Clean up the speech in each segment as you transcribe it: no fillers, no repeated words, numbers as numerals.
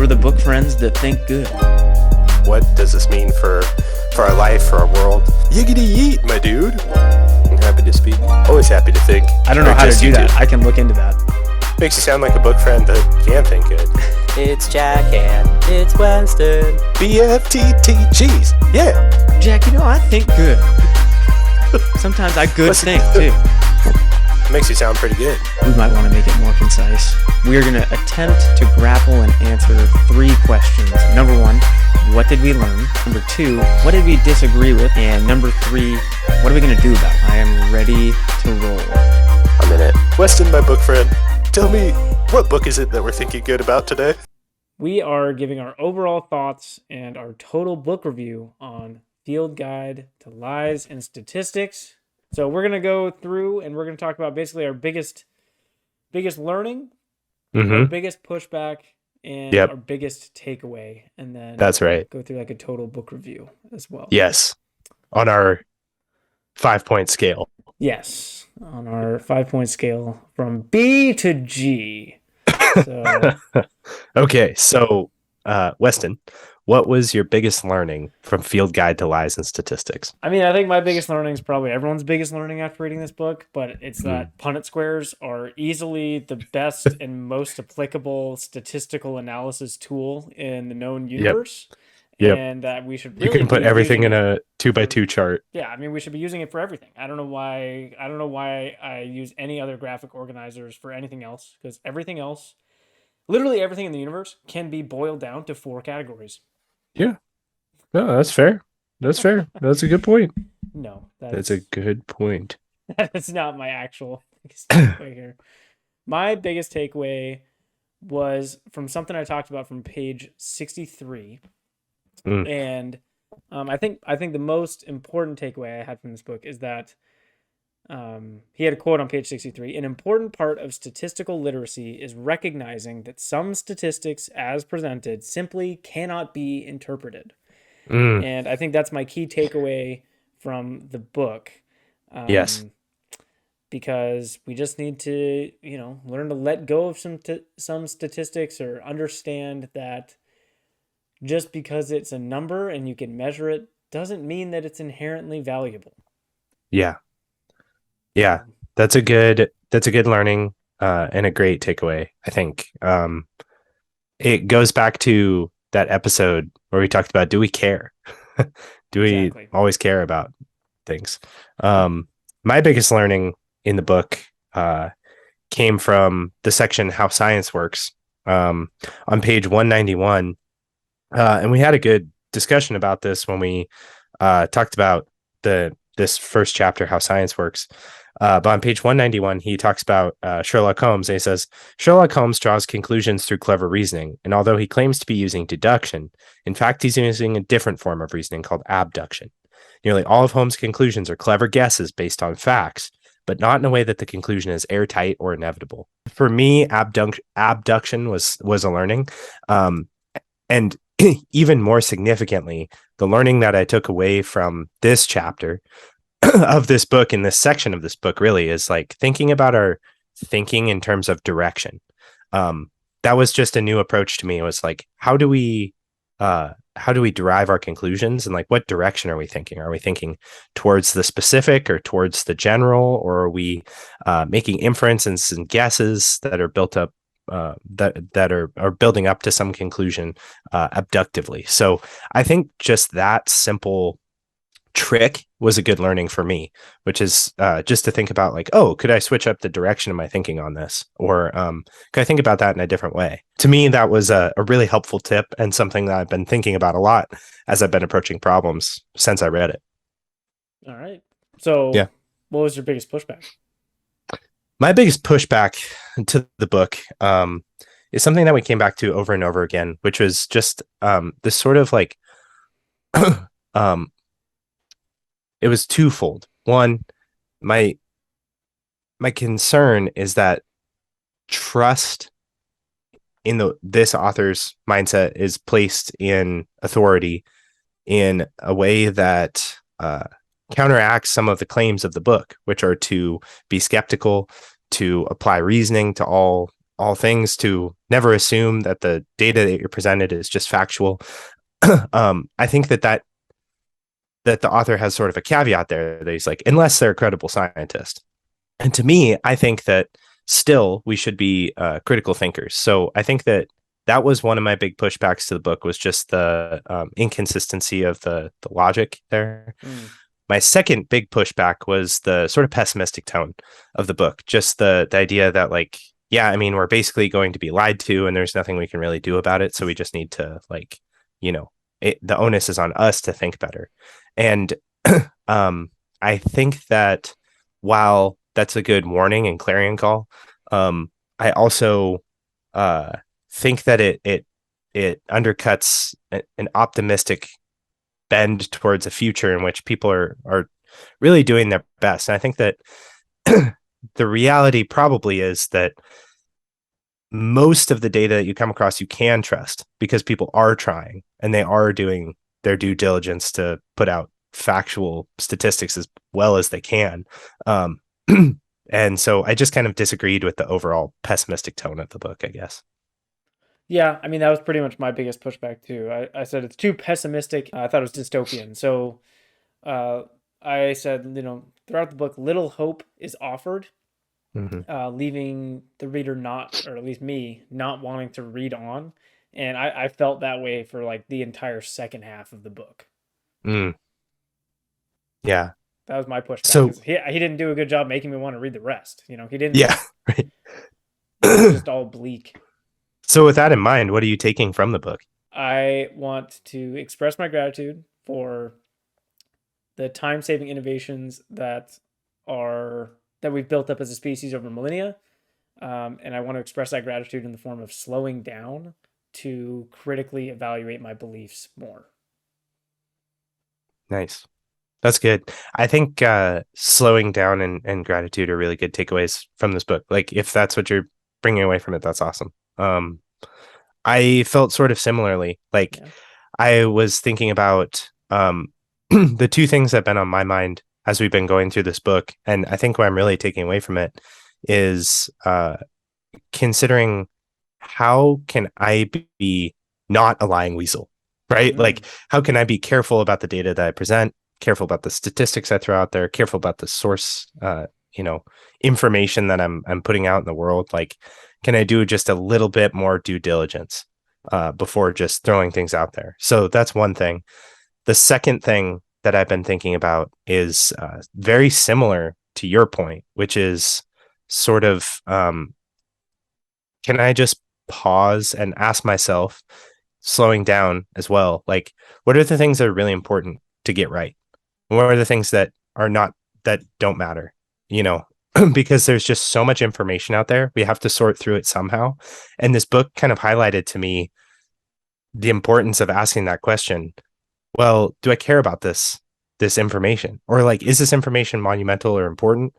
We're the book friends that think good. What does this mean for our life, for our world? Yiggity yeet, my dude. I'm happy to speak. Always happy to think. I don't know how to do that. I can look into that. Makes you sound like a book friend that can think good. It's Jack and it's Weston. BFTTGs. Yeah. Jack, I think good. Sometimes I good think, too. Makes you sound pretty good. We might want to make it more concise. We are going to attempt to grapple and answer 3 questions. Number 1, what did we learn? Number 2, what did we disagree with? And number 3, what are we going to do about it? I am ready to roll. I'm in it. Weston, my book friend, tell me, what book is it that we're thinking good about today? We are giving our overall thoughts and our total book review on Field Guide to Lies and Statistics. So we're going to go through and we're going to talk about basically our biggest learning, our biggest pushback, and our biggest takeaway. And then that's right. Go through like a total book review as well. Yes. On our 5-point scale. Yes. On our 5-point scale from B to G. So. Okay. So, Weston, what was your biggest learning from Field Guide to Lies and Statistics? I mean, I think my biggest learning is probably everyone's biggest learning after reading this book, but it's that Punnett squares are easily the best and most applicable statistical analysis tool in the known universe. Yep. And that we should really you can put everything in a 2x2 chart. Yeah, I mean, we should be using it for everything. I don't know why I use any other graphic organizers for anything else, because everything else, literally everything in the universe, can be boiled down to 4 categories. Yeah. No, that's fair. That's fair. That's a good point. No. That's a good point. That's not my actual biggest takeaway here. My biggest takeaway was from something I talked about from page 63. And I think the most important takeaway I had from this book is that he had a quote on page 63. An important part of statistical literacy is recognizing that some statistics as presented simply cannot be interpreted. And I think that's my key takeaway from the book. Yes. Because we just need to, learn to let go of some statistics, or understand that just because it's a number and you can measure it doesn't mean that it's inherently valuable. Yeah. Yeah, that's a good learning and a great takeaway, I think. It goes back to that episode where we talked about, do we care? Do we always care about things? My biggest learning in the book came from the section How Science Works on page 191. And we had a good discussion about this when we talked about this first chapter, How Science Works. But on page 191, he talks about Sherlock Holmes, and he says, Sherlock Holmes draws conclusions through clever reasoning, and although he claims to be using deduction, in fact, he's using a different form of reasoning called abduction. Nearly all of Holmes' conclusions are clever guesses based on facts, but not in a way that the conclusion is airtight or inevitable. For me, abduction was a learning. And even more significantly, the learning that I took away from this chapter of this book, in this section of this book, really is like thinking about our thinking in terms of direction. That was just a new approach to me. It was like, how do we derive our conclusions, and like, what direction are we thinking? Are we thinking towards the specific or towards the general, or are we making inferences and guesses that are built up that are building up to some conclusion abductively? So I think just that simple trick was a good learning for me, which is just to think about like, oh, could I switch up the direction of my thinking on this? Or could I think about that in a different way? To me, that was a really helpful tip, and something that I've been thinking about a lot as I've been approaching problems since I read it. All right. So what was your biggest pushback? My biggest pushback to the book is something that we came back to over and over again, which was just this sort of like, it was twofold. One, my concern is that trust in this author's mindset is placed in authority in a way that counteracts some of the claims of the book, which are to be skeptical, to apply reasoning to all all things, to never assume that the data that you're presented is just factual. I think that the author has sort of a caveat there that he's like, unless they're a credible scientist. And to me, I think that still we should be critical thinkers. So I think that was one of my big pushbacks to the book, was just the inconsistency of the logic there. My second big pushback was the sort of pessimistic tone of the book. Just the idea that, like, yeah, I mean, we're basically going to be lied to and there's nothing we can really do about it. So we just need to, like, the onus is on us to think better. And I think that while that's a good warning and clarion call, I also think that it undercuts an optimistic bend towards a future in which people are really doing their best. And I think that the reality probably is that most of the data that you come across you can trust, because people are trying and they are doing their due diligence to put out factual statistics as well as they can. And so I just kind of disagreed with the overall pessimistic tone of the book, I guess. Yeah, I mean, that was pretty much my biggest pushback too. I said it's too pessimistic. I thought it was dystopian. So I said, throughout the book, little hope is offered, leaving the reader not, or at least me, not wanting to read on. And I felt that way for like the entire second half of the book. Yeah. That was my pushback. So he didn't do a good job making me want to read the rest. He didn't. Yeah, right. It was just all bleak. So with that in mind, what are you taking from the book? I want to express my gratitude for the time-saving innovations that we've built up as a species over millennia. And I want to express that gratitude in the form of slowing down to critically evaluate my beliefs more. Nice. That's good. I think slowing down and gratitude are really good takeaways from this book. Like, if that's what you're bringing away from it, that's awesome. I felt sort of similarly. Like, I was thinking about the two things that have been on my mind as we've been going through this book. And I think what I'm really taking away from it is considering, how can I be not a lying weasel, right? Like, how can I be careful about the data that I present, careful about the statistics I throw out there, careful about the source, information that I'm putting out in the world? Like, can I do just a little bit more due diligence before just throwing things out there? So that's one thing. The second thing that I've been thinking about is very similar to your point, which is sort of, can I just pause and ask myself, slowing down as well, like, what are the things that are really important to get right? What are the things that are not, that don't matter? Because there's just so much information out there. We have to sort through it somehow. And this book kind of highlighted to me the importance of asking that question. Well, do I care about this information? Or, like, is this information monumental or important?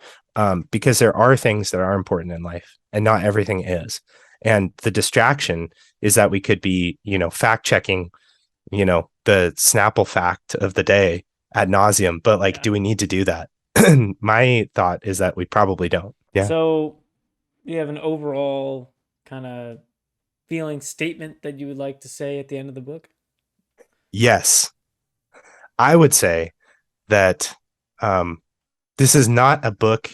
Because there are things that are important in life and not everything is. And the distraction is that we could be, fact checking, the Snapple fact of the day ad nauseum. But, like, do we need to do that? My thought is that we probably don't. Yeah. So you have an overall kind of feeling statement that you would like to say at the end of the book? Yes. I would say that this is not a book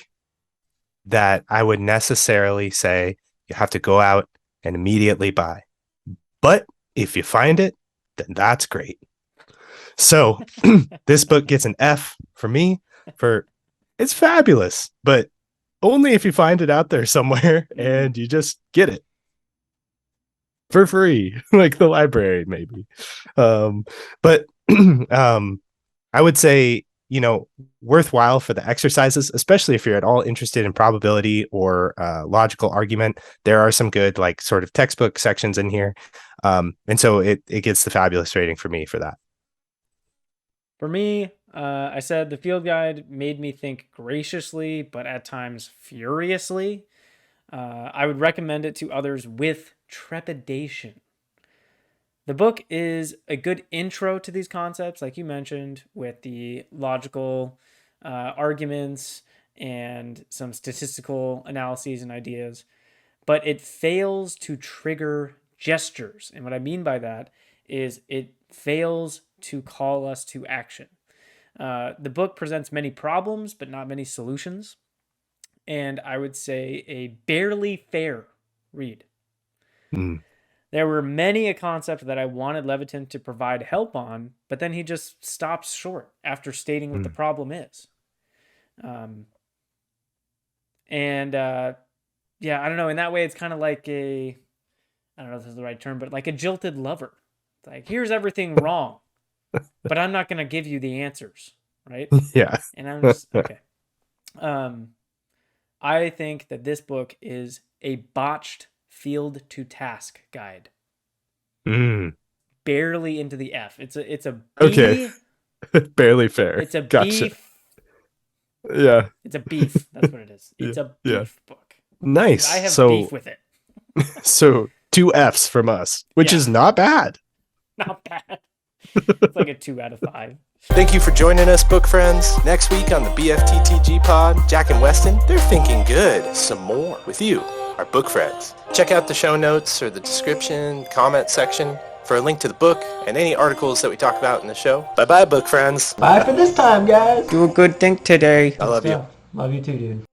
that I would necessarily say you have to go out and immediately buy. But if you find it, then that's great. So this book gets an F for me, for it's fabulous, but only if you find it out there somewhere and you just get it for free, like the library, maybe. But I would say, worthwhile for the exercises, especially if you're at all interested in probability or logical argument. There are some good, like, sort of textbook sections in here. And so it gets the fabulous rating for me for that. For me, I said the field guide made me think graciously, but at times furiously. I would recommend it to others with trepidation. The book is a good intro to these concepts, like you mentioned, with the logical arguments and some statistical analyses and ideas. but it fails to trigger gestures. And what I mean by that is it fails to call us to action. The book presents many problems, but not many solutions. And I would say a barely fair read. There were many a concept that I wanted Levitin to provide help on, but then he just stops short after stating what the problem is. Yeah, I don't know. In that way, it's kind of like I don't know if this is the right term, but like a jilted lover. It's like, here's everything wrong, but I'm not going to give you the answers, right? Yeah. And I'm just, okay. I think that this book is a botched field to task guide. Barely into the F. It's a B. Okay. Barely fair. It's a gotcha. beef. Yeah. It's a beef. That's what it is. It's a beef book. Nice. I have beef with it. So 2 Fs from us, which is not bad. Not bad. It's like a 2 out of 5. Thank you for joining us, book friends. Next week on the BFTTG pod, Jack and Weston, they're thinking good some more with you, our book friends. Check out the show notes or the description, comment section for a link to the book and any articles that we talk about in the show. Bye-bye, book friends. Bye for this time, guys. Do a good thing today. I love you. Love you too, dude.